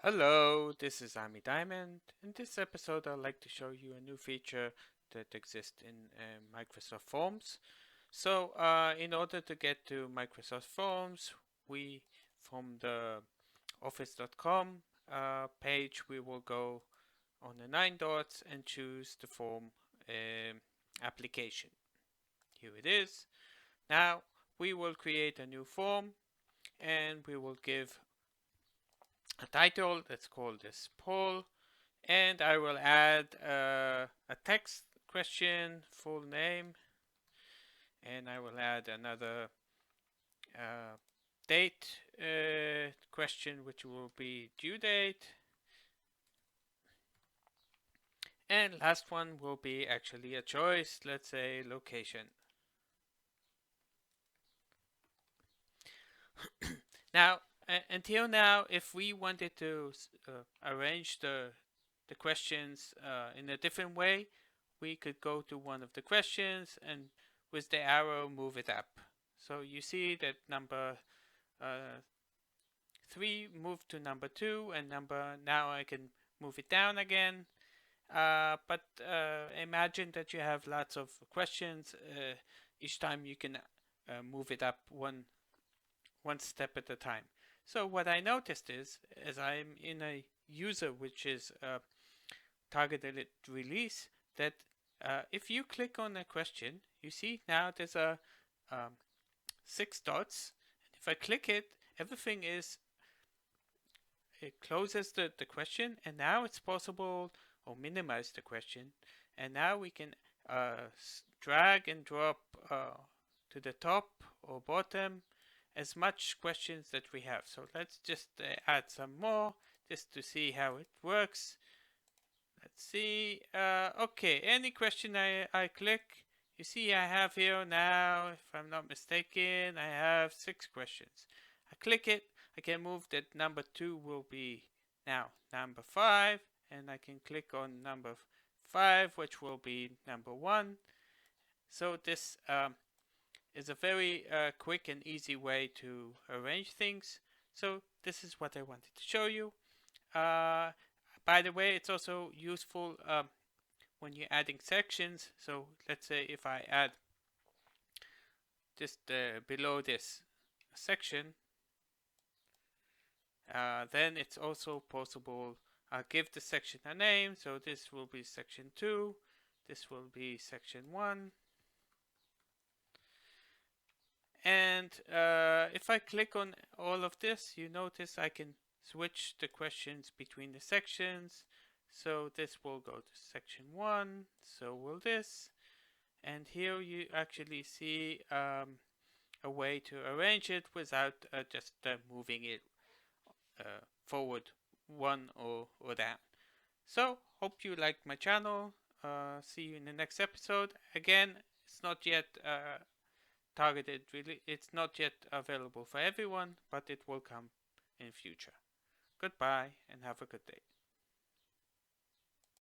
Hello, this is Ami Diamond. In this episode, I'd like to show you a new feature that exists in Microsoft Forms. In order to get to Microsoft Forms, from the office.com page, we will go on the 9 dots and choose the form application. Here it is. Now, we will create a new form and we will give a title. Let's call this poll, and I will add a text question, full name, and I will add another uh, date question, which will be due date, and last one will be actually a choice, let's say location. Now, until now, if we wanted to arrange the questions in a different way, we could go to one of the questions and with the arrow move it up. So you see that number 3 moved to number 2, and now I can move it down again. But imagine that you have lots of questions. Each time you can move it up one step at a time. So what I noticed is, as I'm in a user which is targeted release, that if you click on a question, you see now there's a 6 dots. If I click it, everything is, it closes the question, and now it's possible, or minimize the question, and now we can drag and drop to the top or bottom as much questions that we have. So let's just add some more just to see how it works. Let's see. Okay, any question I click, you see I have here now, if I'm not mistaken, I have 6 questions. I click it, I can move that number 2 will be now number 5, and I can click on number 5, which will be number 1. So this is a very quick and easy way to arrange things. So this is what I wanted to show you. By the way, it's also useful when you're adding sections. So let's say if I add just below this section, then it's also possible. I'll give the section a name. So this will be section 2. This will be section 1. And if I click on all of this, you notice I can switch the questions between the sections. So this will go to section 1, so will this. And here you actually see a way to arrange it without just moving it forward one or down. So hope you liked my channel. See you in the next episode. Again, it's not yet targeted, really, it's not yet available for everyone, but it will come in future. Goodbye and have a good day.